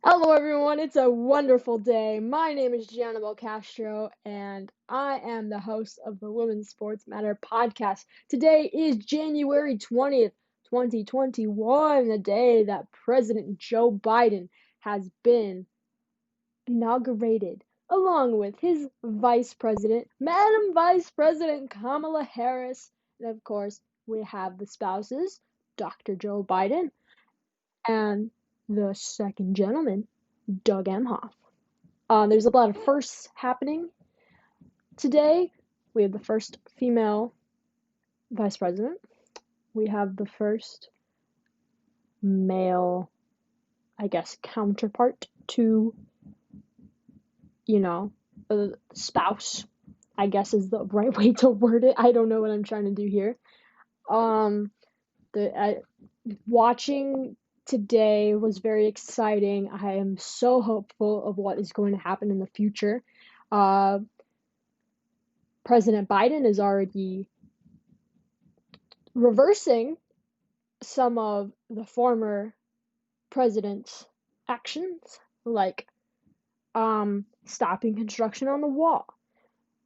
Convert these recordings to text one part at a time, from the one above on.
Hello, everyone. It's a wonderful day. My name is Gianna Castro, and I am the host of the Women's Sports Matter podcast. Today is January 20th, 2021, the day that President Joe Biden has been inaugurated, along with his Vice President, Madam Vice President Kamala Harris. And of course, we have the spouses, Dr. Joe Biden and the second gentleman, Doug Emhoff. There's a lot of firsts happening today. We have the first female vice president. We have the first male, counterpart to, spouse, is the right way to word it. I don't know what I'm trying to do here. Watching today was very exciting. I am so hopeful of what is going to happen in the future. President Biden is already reversing some of the former president's actions, like stopping construction on the wall,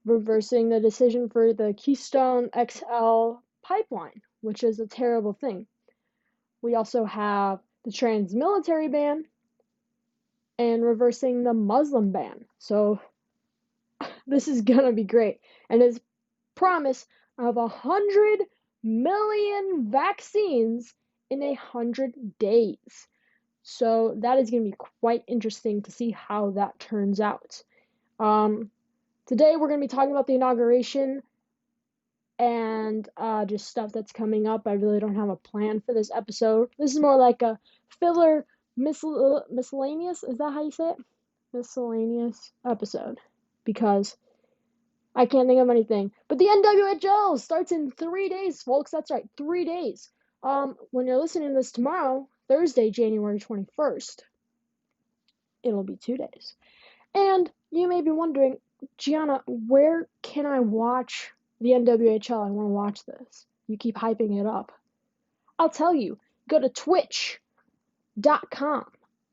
reversing the decision for the Keystone XL pipeline, which is a terrible thing. We also have the trans-military ban and reversing the Muslim ban. So this is gonna be great. And his promise of 100 million vaccines in 100 days. So that is going to be quite interesting to see how that turns out. Today we're going to be talking about the inauguration and just stuff that's coming up. I really don't have a plan for this episode. This is more like a filler miscellaneous. Is that how you say it? Miscellaneous episode. Because I can't think of anything. But the NWHL starts in 3 days, folks. That's right, 3 days. When you're listening to this tomorrow, Thursday, January 21st, it'll be 2 days. And you may be wondering, Gianna, where can I watch the NWHL? I want to watch this. You keep hyping it up. I'll tell you, go to twitch.com.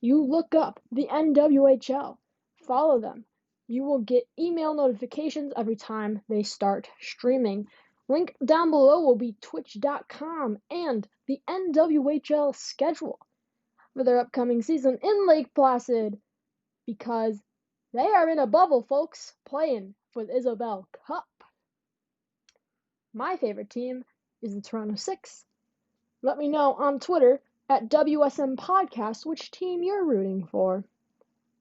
You look up the NWHL. Follow them. You will get email notifications every time they start streaming. Link down below will be twitch.com and the NWHL schedule for their upcoming season in Lake Placid, because they are in a bubble, folks, playing for the Isabel Cup. My favorite team is the Toronto Six. Let me know on Twitter at WSM Podcast which team you're rooting for.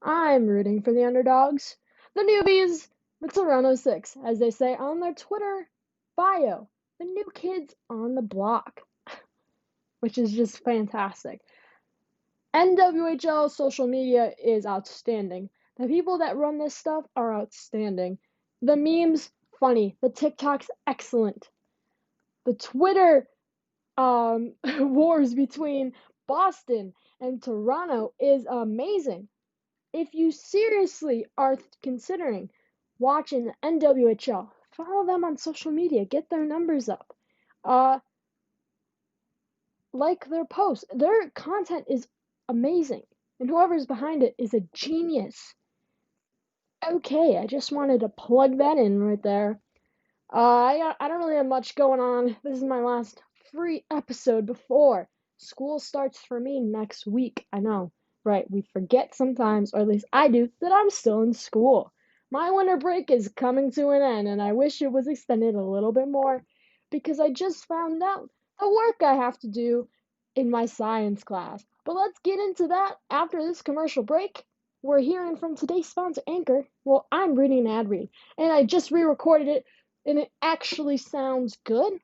I'm rooting for the underdogs. The newbies, the Toronto Six, as they say on their Twitter bio, the new kids on the block, which is just fantastic. NWHL social media is outstanding. The people that run this stuff are outstanding. The memes, funny. The TikToks, excellent. The Twitter wars between Boston and Toronto is amazing. If you seriously are considering watching the NWHL, follow them on social media. Get their numbers up. Like their posts. Their content is amazing. And whoever's behind it is a genius. Okay, I just wanted to plug that in right there. I don't really have much going on. This is my last free episode before school starts for me next week. I know. Right, we forget sometimes, or at least I do, that I'm still in school. My winter break is coming to an end, and I wish it was extended a little bit more, because I just found out the work I have to do in my science class. But let's get into that after this commercial break. We're hearing from today's sponsor, Anchor. Well, I'm reading an ad read, and I just re-recorded it, and it actually sounds good.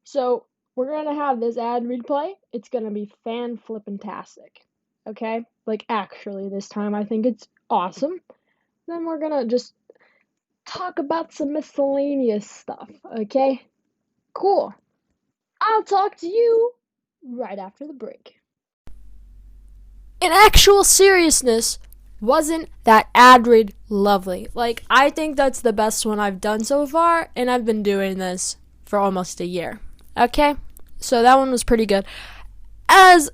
So we're going to have this ad replay. It's going to be fan-flippin-tastic, okay? Like, actually, this time I think it's awesome. Then we're going to just talk about some miscellaneous stuff, okay? Cool. I'll talk to you right after the break. In actual seriousness, wasn't that ad read lovely? Like, I think that's the best one I've done so far, and I've been doing this for almost a year, okay? So that one was pretty good. As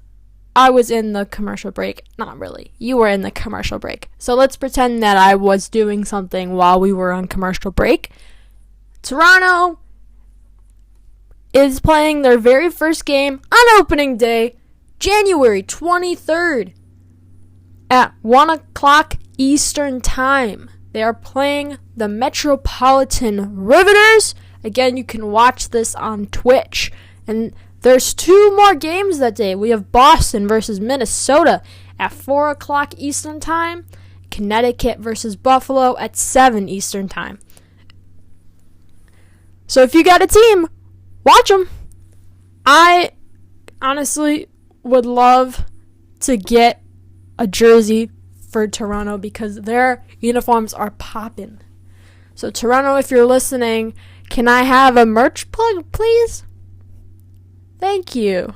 I was in the commercial break. Not really. You were in the commercial break. So let's pretend that I was doing something while we were on commercial break. Toronto is playing their very first game on opening day, January 23rd at 1 o'clock Eastern Time. They are playing the Metropolitan Riveters. Again, you can watch this on Twitch. And there's 2 more games that day. We have Boston versus Minnesota at 4 o'clock Eastern Time. Connecticut versus Buffalo at 7 Eastern Time. So if you got a team, watch them. I honestly would love to get a jersey for Toronto because their uniforms are popping. So Toronto, if you're listening, can I have a merch plug, please? Thank you.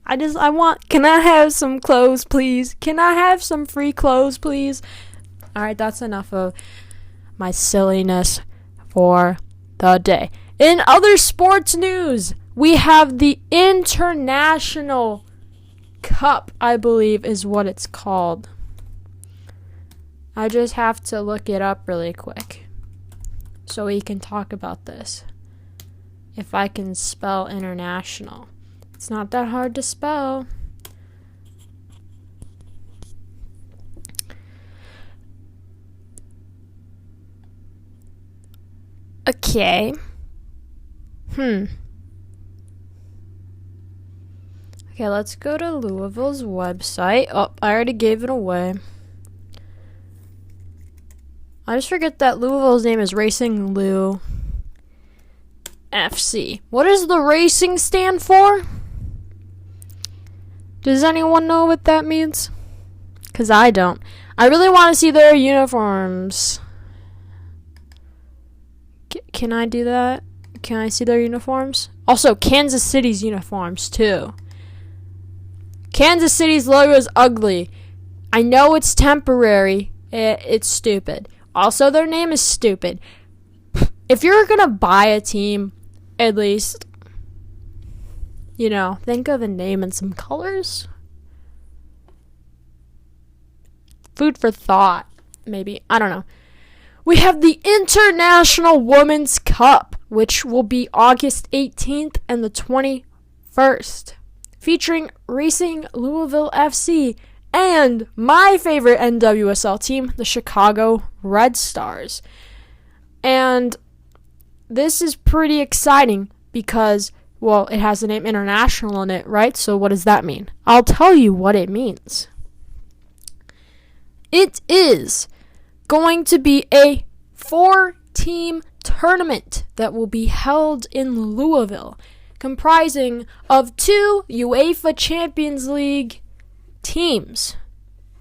Can I have some clothes, please? Can I have some free clothes, please? Alright, that's enough of my silliness for the day. In other sports news, we have the International Cup, I believe is what it's called. I just have to look it up really quick so we can talk about this. If I can spell international. It's not that hard to spell. Okay. Okay, let's go to Louisville's website. Oh, I already gave it away. I just forget that Louisville's name is Racing Lou FC. What does the racing stand for? Does anyone know what that means? Because I don't. I really want to see their uniforms. Can I do that? Can I see their uniforms? Also, Kansas City's uniforms, too. Kansas City's logo is ugly. I know it's temporary. It's stupid. Also, their name is stupid. If you're going to buy a team, at least, think of a name and some colors. Food for thought, maybe. I don't know. We have the International Women's Cup, which will be August 18th and the 21st, featuring Racing Louisville FC and my favorite NWSL team, the Chicago Red Stars. And this is pretty exciting because, well, it has the name International in it, right? So what does that mean? I'll tell you what it means. It is going to be a 4-team tournament that will be held in Louisville, comprising of 2 UEFA Champions League teams.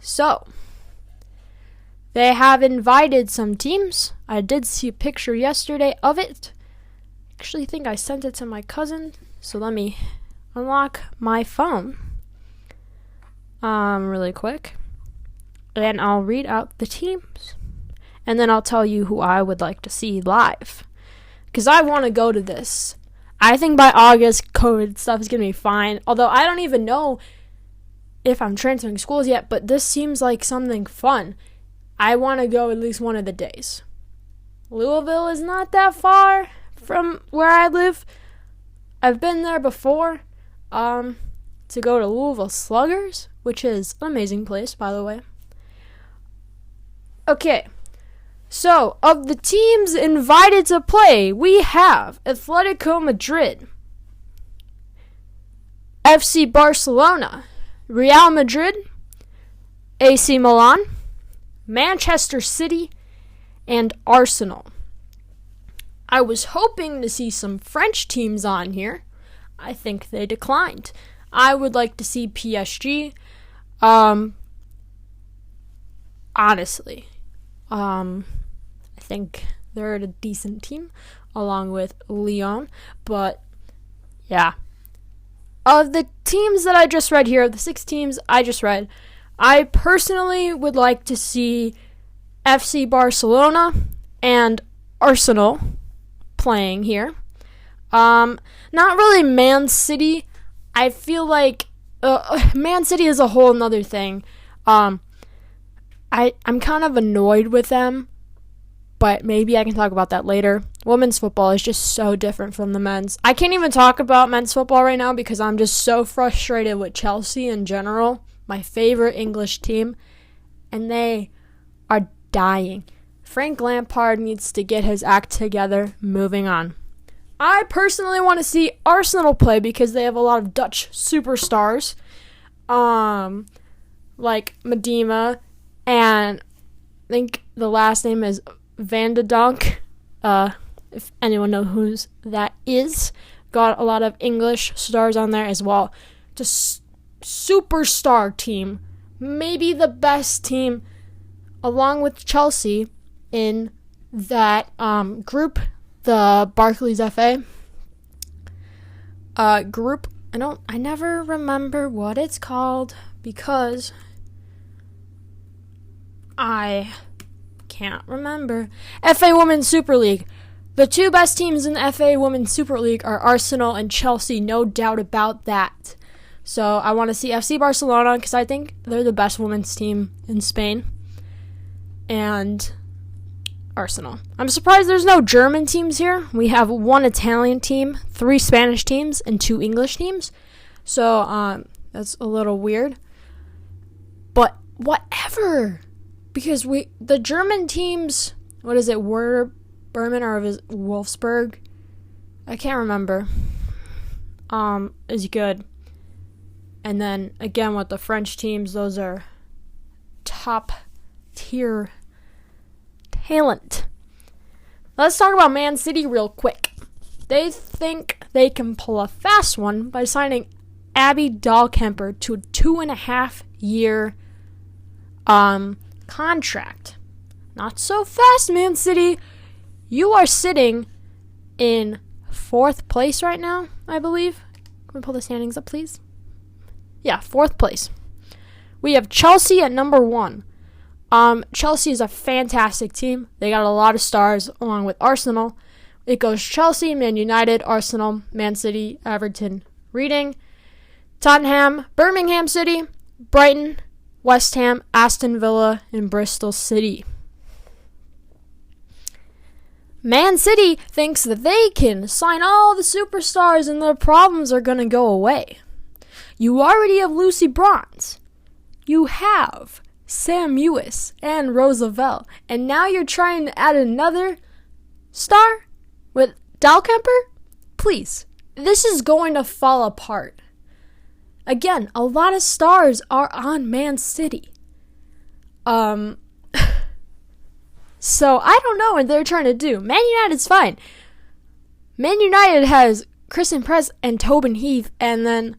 So, they have invited some teams. I did see a picture yesterday of it. Actually, I think I sent it to my cousin. So let me unlock my phone really quick. And I'll read out the teams. And then I'll tell you who I would like to see live. Because I want to go to this. I think by August, COVID stuff is going to be fine. Although I don't even know if I'm transferring schools yet. But this seems like something fun. I want to go at least one of the days. Louisville is not that far from where I live. I've been there before. To go to Louisville Sluggers, which is an amazing place, by the way. Okay. So, of the teams invited to play, we have Atletico Madrid, FC Barcelona, Real Madrid, AC Milan, Manchester City, and Arsenal. I was hoping to see some French teams on here. I think they declined. I would like to see PSG. Honestly. I think they're a decent team, along with Lyon. But, yeah. Of the teams that I just read here, the 6 teams I just read, I personally would like to see FC Barcelona and Arsenal playing here. Not really Man City. I feel like Man City is a whole nother thing. I'm kind of annoyed with them, but maybe I can talk about that later. Women's football is just so different from the men's. I can't even talk about men's football right now because I'm just so frustrated with Chelsea in general, my favorite English team, and they are dying. Frank Lampard needs to get his act together. Moving on. I personally want to see Arsenal play because they have a lot of Dutch superstars, like Medema, and I think the last name is Van de Donk. If anyone knows who that is, got a lot of English stars on there as well. Just superstar team, maybe the best team, along with Chelsea in that group. The Barclays FA group. I never remember what it's called because I can't remember. FA Women's Super League. The two best teams in the FA Women's Super League are Arsenal and Chelsea, no doubt about that. So I want to see FC Barcelona because I think they're the best women's team in Spain. And Arsenal. I'm surprised there's no German teams here. We have one Italian team, 3 Spanish teams, and 2 English teams. So that's a little weird. But whatever. Because the German teams, what is it, Werder Bremen or Wolfsburg? I can't remember. Is good. And then again with the French teams, those are top tier talent. Let's talk about Man City real quick. They think they can pull a fast one by signing Abby Dahlkemper to a 2.5-year contract. Not so fast, Man City. You are sitting in 4th place right now, I believe. Can we pull the standings up, please? Yeah, 4th place. We have Chelsea at number 1. Chelsea is a fantastic team. They got a lot of stars along with Arsenal. It goes Chelsea, Man United, Arsenal, Man City, Everton, Reading, Tottenham, Birmingham City, Brighton, West Ham, Aston Villa, and Bristol City. Man City thinks that they can sign all the superstars and their problems are going to go away. You already have Lucy Bronze. You have Sam Ewis and Roosevelt. And now you're trying to add another star with Dahlkemper? Please. This is going to fall apart. Again, a lot of stars are on Man City. So I don't know what they're trying to do. Man United's fine. Man United has Kristen Press and Tobin Heath and then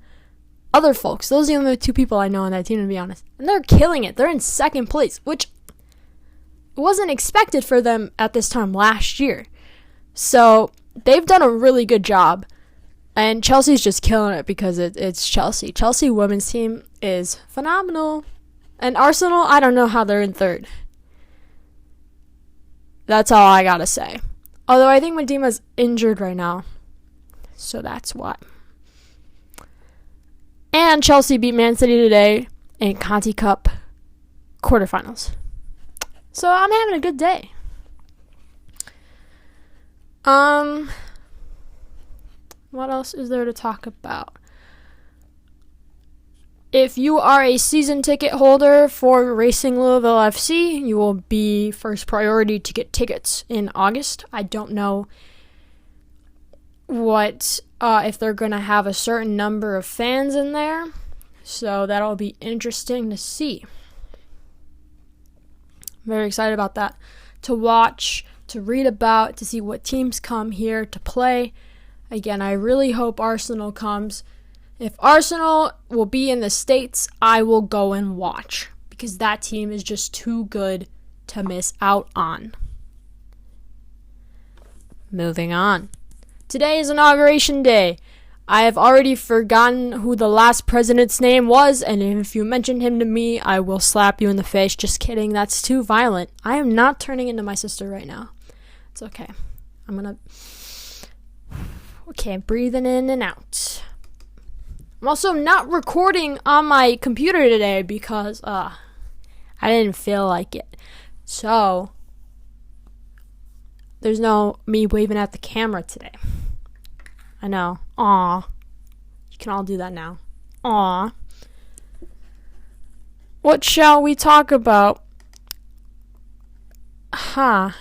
other folks. Those are the only 2 people I know on that team, to be honest. And they're killing it. They're in 2nd place, which wasn't expected for them at this time last year. So they've done a really good job. And Chelsea's just killing it because it's Chelsea. Chelsea women's team is phenomenal. And Arsenal, I don't know how they're in 3rd. That's all I gotta say. Although I think Medema's injured right now. So that's why. And Chelsea beat Man City today in Conti Cup quarterfinals. So I'm having a good day. What else is there to talk about? If you are a season ticket holder for Racing Louisville FC, you will be first priority to get tickets in August. I don't know if they're going to have a certain number of fans in there. So that'll be interesting to see. I'm very excited about that. To watch, to read about, to see what teams come here to play. Again, I really hope Arsenal comes. If Arsenal will be in the States, I will go and watch. Because that team is just too good to miss out on. Moving on. Today is Inauguration Day. I have already forgotten who the last president's name was, and if you mention him to me, I will slap you in the face. Just kidding, that's too violent. I am not turning into my sister right now. It's okay. Okay, breathing in and out. I'm also not recording on my computer today because I didn't feel like it. So there's no me waving at the camera today. I know. Aw. You can all do that now. Aw. What shall we talk about? Follow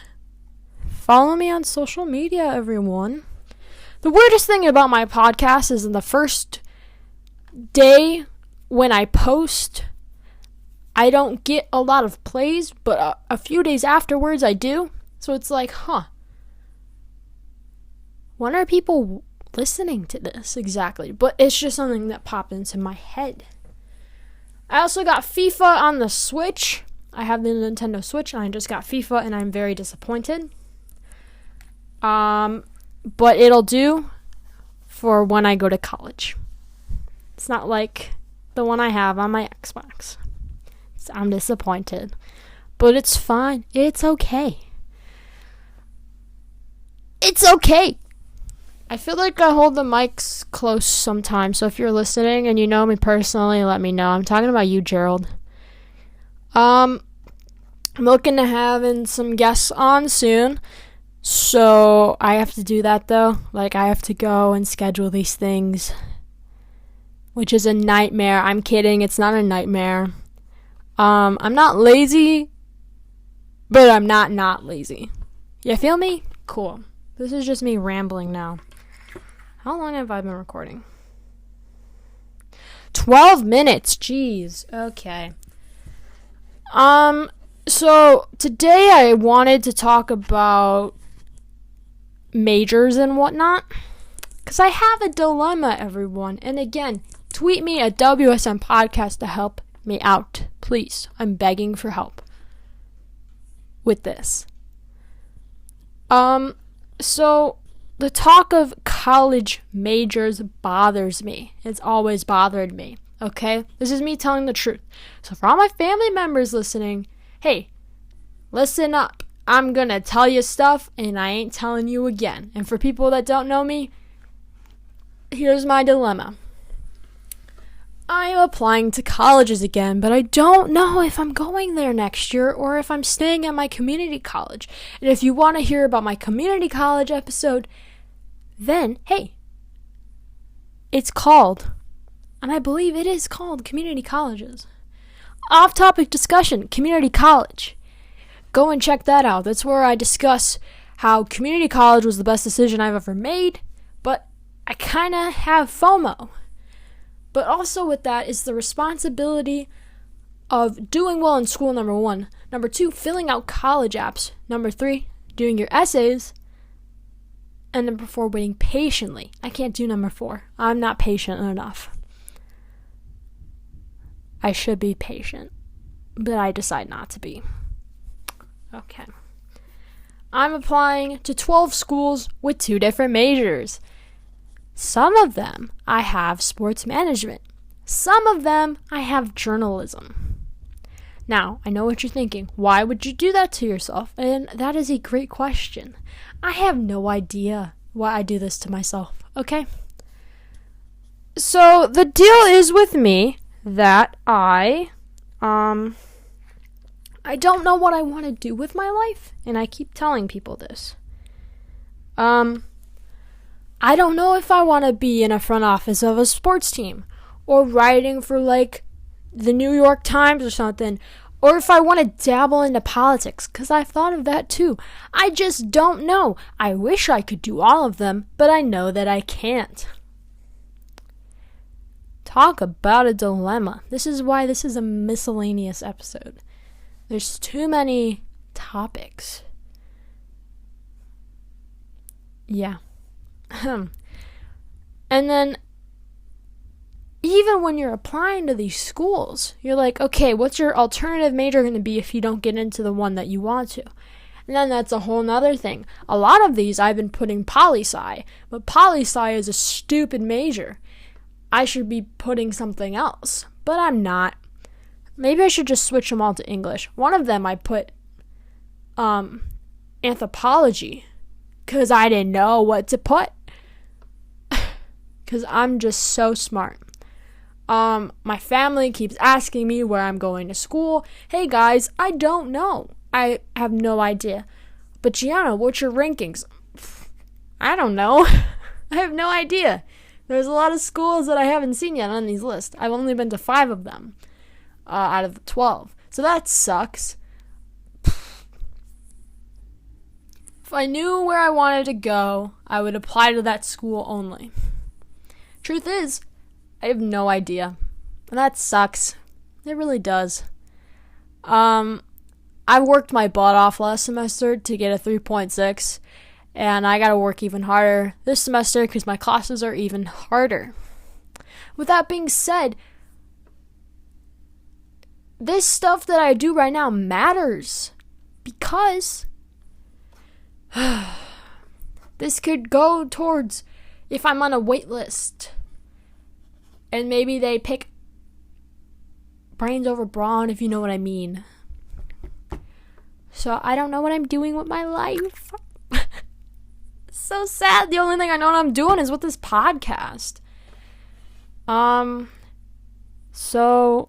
me on social media, everyone. The weirdest thing about my podcast is in the first day when I post, I don't get a lot of plays, but a few days afterwards I do. So it's like, when are people listening to this exactly? But it's just something that popped into my head. I also got FIFA on the Switch. I have the Nintendo Switch and I just got FIFA and I'm very disappointed. But it'll do for when I go to college. It's not like the one I have on my Xbox. So I'm disappointed. But it's fine. It's okay. It's okay. I feel like I hold the mics close sometimes. So if you're listening and you know me personally, let me know. I'm talking about you, Gerald. I'm looking to having some guests on soon. So I have to do that though. Like I have to go and schedule these things, which is a nightmare. I'm kidding. It's not a nightmare. I'm not lazy, but I'm not lazy. You feel me? Cool. This is just me rambling now. How long have I been recording? 12 minutes. Jeez. Okay. So today I wanted to talk about majors and whatnot, because I have a dilemma, everyone. And again, tweet me at WSM Podcast to help me out, please. I'm begging for help with this. So the talk of college majors bothers me. It's always bothered me. Okay, this is me telling the truth. So for all my family members listening, hey, listen up. I'm gonna tell you stuff and I ain't telling you again. And for people that don't know me, here's my dilemma. I'm applying to colleges again, but I don't know if I'm going there next year or if I'm staying at my community college. And if you want to hear about my community college episode, then, hey, it's called, and I believe it is called, Community Colleges. Off-topic discussion, community college. Go and check that out. That's where I discuss how community college was the best decision I've ever made, but I kind of have FOMO. But also with that is the responsibility of doing well in school, number 1. Number 2, filling out college apps. Number 3, doing your essays. And number 4, waiting patiently. I can't do number 4. I'm not patient enough. I should be patient, but I decide not to be. Okay. I'm applying to 12 schools with 2 different majors. Some of them I have sports management. Some of them I have journalism. Now, I know what you're thinking. Why would you do that to yourself? And that is a great question. I have no idea why I do this to myself, okay? So, the deal is with me that I don't know what I want to do with my life, and I keep telling people this. I don't know if I want to be in a front office of a sports team, or writing for, like, the New York Times or something, or if I want to dabble into politics, because I've thought of that too. I just don't know. I wish I could do all of them, but I know that I can't. Talk about a dilemma. This is why this is a miscellaneous episode. There's too many topics. Yeah. And then, even when you're applying to these schools, you're like, okay, what's your alternative major going to be if you don't get into the one that you want to? And then that's a whole nother thing. A lot of these I've been putting poli-sci, but poli-sci is a stupid major. I should be putting something else, but I'm not. Maybe I should just switch them all to English. One of them I put anthropology, because I didn't know what to put. Because I'm just so smart. My family keeps asking me where I'm going to school. Hey guys, I don't know. I have no idea. But Gianna, what's your rankings? I don't know. I have no idea. There's a lot of schools that I haven't seen yet on these lists. I've only been to 5 of them out of the 12. So that sucks. If I knew where I wanted to go, I would apply to that school only. Truth is, I have no idea. And that sucks. It really does. I worked my butt off last semester to get a 3.6. And I gotta work even harder this semester because my classes are even harder. With that being said, this stuff that I do right now matters. Because this could go towards if I'm on a wait list. And maybe they pick brains over brawn, if you know what I mean. So I don't know what I'm doing with my life. So sad. The only thing I know what I'm doing is with this podcast. So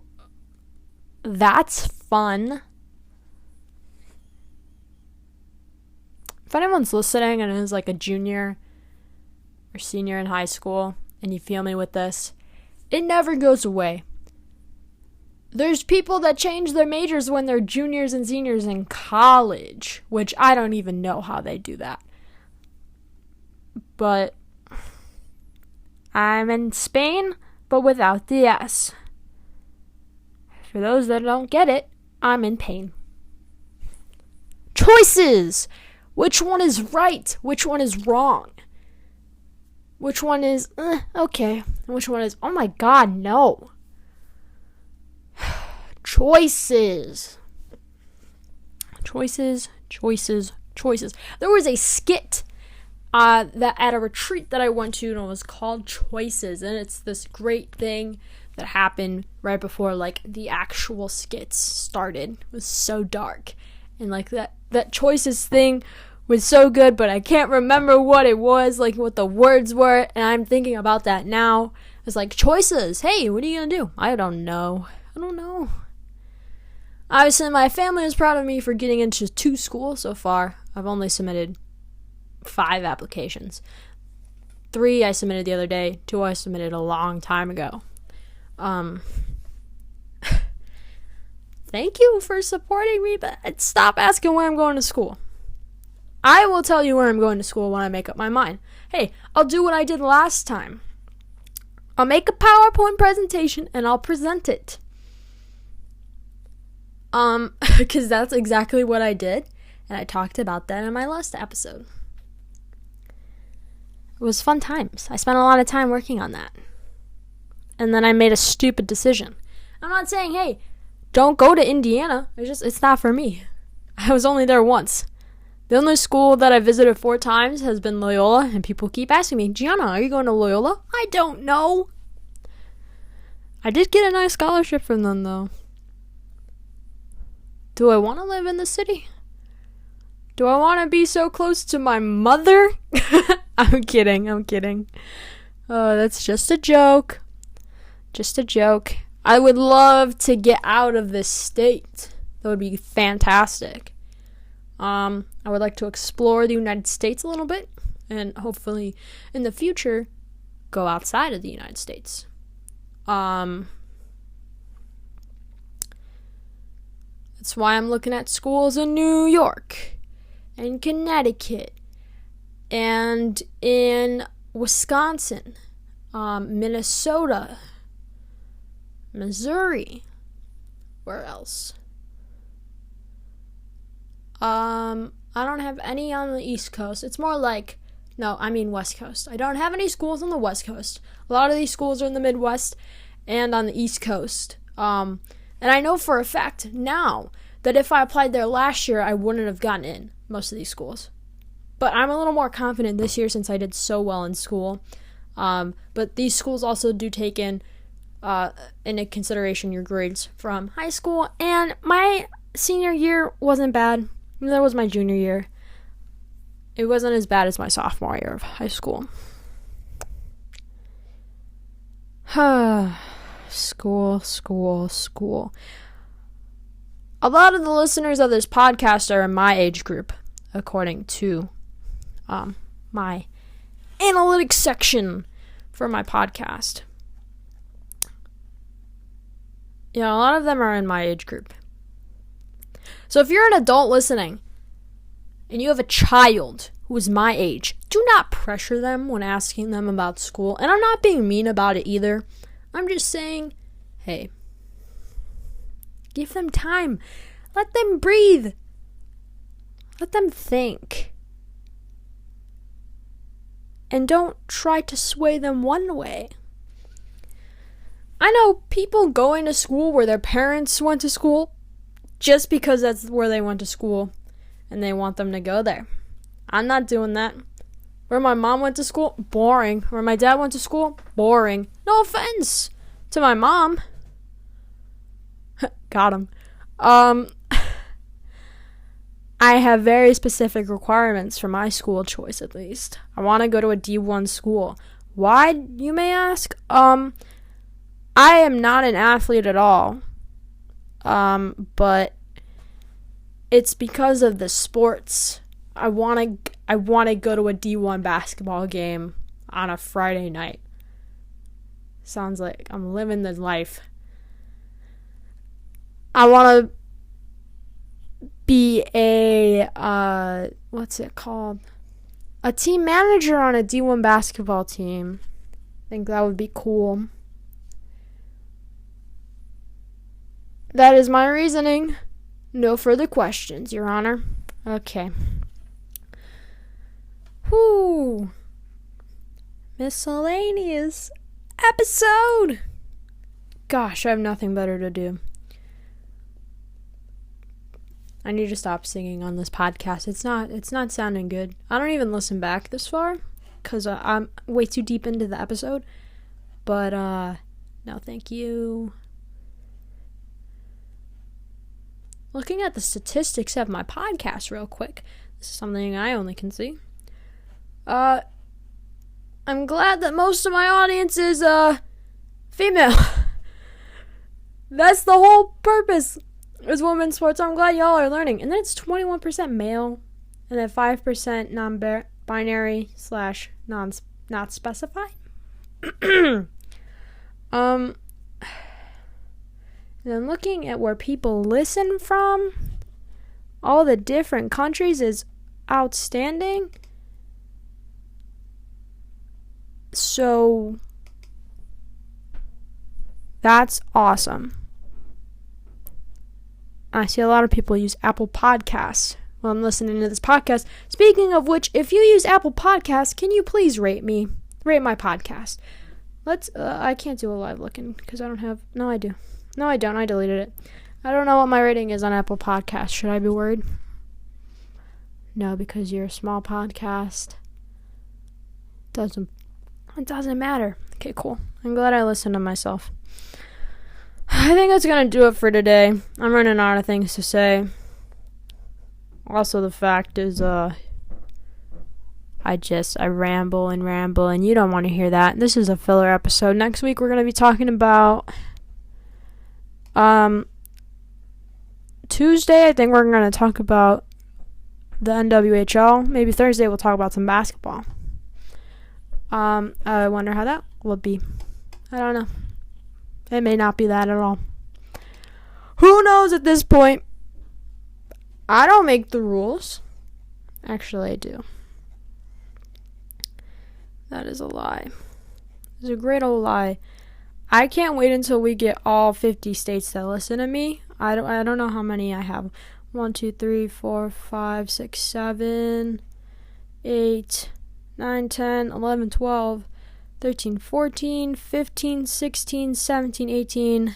that's fun. If anyone's listening and is like a junior or senior in high school and you feel me with this, it never goes away. There's people that change their majors when they're juniors and seniors in college, which I don't even know how they do that. But I'm in Spain, but without the S. For those that don't get it, I'm in pain. Choices! Which one is right? Which one is wrong? Which one is, okay. And which one is, oh my god, no. Choices. Choices. There was a skit that at a retreat that I went to, and it was called Choices, and it's this great thing that happened right before like the actual skits started. It was so dark, and like that Choices thing was so good, but I can't remember what it was, like what the words were, and I'm thinking about that now. It's like, choices, hey, what are you gonna do? I don't know. Obviously, my family is proud of me for getting into 2 schools so far. I've only submitted 5 applications. 3 I submitted the other day. 2 I submitted a long time ago. Thank you for supporting me, but stop asking where I'm going to school. I will tell you where I'm going to school when I make up my mind. Hey, I'll do what I did last time. I'll make a PowerPoint presentation and I'll present it. Because that's exactly what I did. And I talked about that in my last episode. It was fun times. I spent a lot of time working on that. And then I made a stupid decision. I'm not saying, hey, don't go to Indiana. It's not for me. I was only there once. The only school that I visited 4 times has been Loyola, and people keep asking me, Gianna, are you going to Loyola? I don't know. I did get a nice scholarship from them, though. Do I want to live in the city? Do I want to be so close to my mother? I'm kidding. Oh, that's just a joke. I would love to get out of this state. That would be fantastic. I would like to explore the United States a little bit, and hopefully in the future go outside of the United States. That's why I'm looking at schools in New York and Connecticut and in Wisconsin, Minnesota, Missouri. Where else? I don't have any on the East Coast. It's more like, West Coast. I don't have any schools on the West Coast. A lot of these schools are in the Midwest and on the East Coast. And I know for a fact now that if I applied there last year, I wouldn't have gotten in most of these schools. But I'm a little more confident this year since I did so well in school. But these schools also do take into consideration your grades from high school. And my senior year wasn't bad. That was my junior year. It wasn't as bad as my sophomore year of high school. School. A lot of the listeners of this podcast are in my age group, according to my analytics section for my podcast. Yeah, a lot of them are in my age group. So if you're an adult listening and you have a child who is my age, do not pressure them when asking them about school. And I'm not being mean about it either. I'm just saying, hey, give them time. Let them breathe. Let them think. And don't try to sway them one way. I know people going to school where their parents went to school just because that's where they went to school and they want them to go there. I'm not doing that. Where my mom went to school, boring. Where my dad went to school, boring. No offense to my mom. Got him. I have very specific requirements for my school choice, at least. I want to go to a D1 school. Why, you may ask? I am not an athlete at all. But it's because of the sports. I want to go to a D1 basketball game on a Friday night. Sounds like I'm living the life. I want to be a, what's it called? A team manager on a D1 basketball team. I think that would be cool. That is my reasoning. No further questions, Your Honor. Okay. Whew. Miscellaneous episode. Gosh, I have nothing better to do. I need to stop singing on this podcast. It's not sounding good. I don't even listen back this far because I'm way too deep into the episode. But, no, thank you. Looking at the statistics of my podcast real quick. This is something I only can see. I'm glad that most of my audience is, female. That's the whole purpose. Is women's sports. I'm glad y'all are learning. And then it's 21% male. And then 5% non-binary / not specified. And then looking at where people listen from, all the different countries is outstanding. So that's awesome. I see a lot of people use Apple Podcasts while I'm listening to this podcast. Speaking of which, if you use Apple Podcasts, can you please rate me? Rate my podcast. I can't do a live looking because I don't have... No, I do. No, I don't. I deleted it. I don't know what my rating is on Apple Podcasts. Should I be worried? No, because you're a small podcast. It doesn't matter. Okay, cool. I'm glad I listened to myself. I think that's going to do it for today. I'm running out of things to say. Also, the fact is, I ramble and you don't want to hear that. This is a filler episode. Next week, we're going to be talking about, Tuesday, I think we're going to talk about the NWHL. Maybe Thursday, we'll talk about some basketball. I wonder how that will be. I don't know. It may not be that at all. Who knows at this point? I don't make the rules. Actually, I do. That is a lie. It's a great old lie. I can't wait until we get all 50 states that listen to me. I don't know how many I have. 1, 2, 3, 4, 5, 6, 7, 8, 9, 10, 11, 12, 13, 14, 15, 16, 17, 18,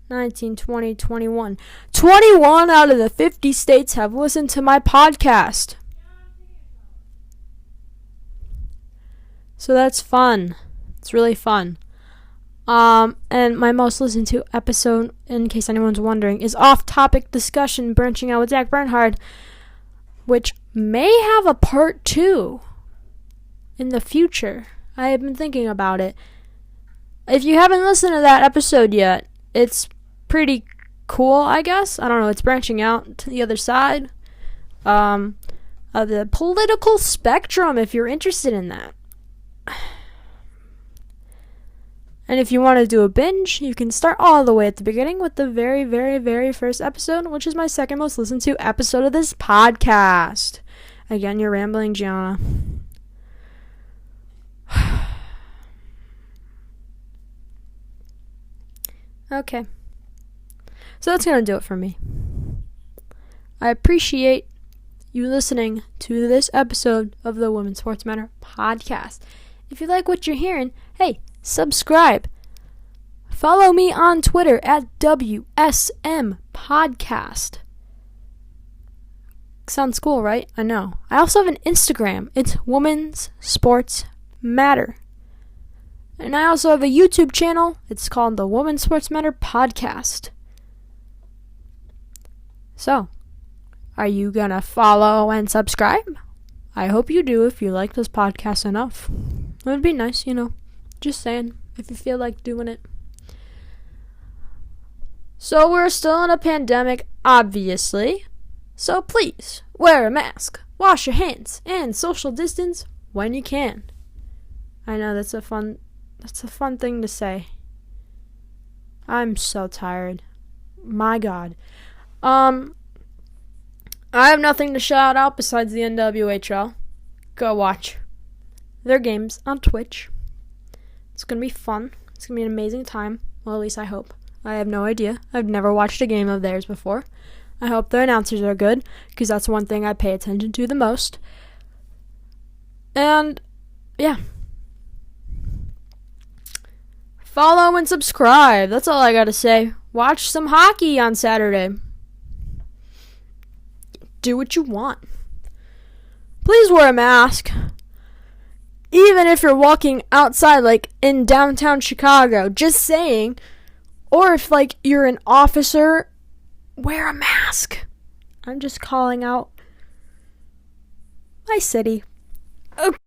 19, 20, 21. 21 out of the 50 states have listened to my podcast. So that's fun. It's really fun. And my most listened to episode, in case anyone's wondering, is Off-Topic Discussion Branching Out with Zach Bernhard, which may have a part 2 in the future. I have been thinking about it. If you haven't listened to that episode yet, it's pretty cool, I guess. I don't know, it's branching out to the other side of the political spectrum, if you're interested in that. And if you want to do a binge, you can start all the way at the beginning with the very, very, very first episode, which is my second most listened to episode of this podcast. Again, you're rambling, Gianna. Okay. So that's going to do it for me. I appreciate you listening to this episode of the Women's Sports Matter podcast. If you like what you're hearing, hey, subscribe. Follow me on Twitter at WSM Podcast. Sounds cool, right? I know. I also have an Instagram. It's Women's Sports Matter. And I also have a YouTube channel. It's called the Women's Sports Matter Podcast. So, are you gonna follow and subscribe? I hope you do if you like this podcast enough. It would be nice, Just saying, if you feel like doing it. So we're still in a pandemic, obviously. So please, wear a mask, wash your hands, and social distance when you can. I know that's a fun thing to say. I'm so tired. My God. I have nothing to shout out besides the NWHL. Go watch their games on Twitch. It's going to be fun. It's going to be an amazing time. Well, at least I hope. I have no idea. I've never watched a game of theirs before. I hope their announcers are good, because that's one thing I pay attention to the most. And, yeah. Follow and subscribe. That's all I gotta say. Watch some hockey on Saturday. Do what you want. Please wear a mask. Even if you're walking outside, like in downtown Chicago, just saying. Or if, like, you're an officer, wear a mask. I'm just calling out my city. Okay.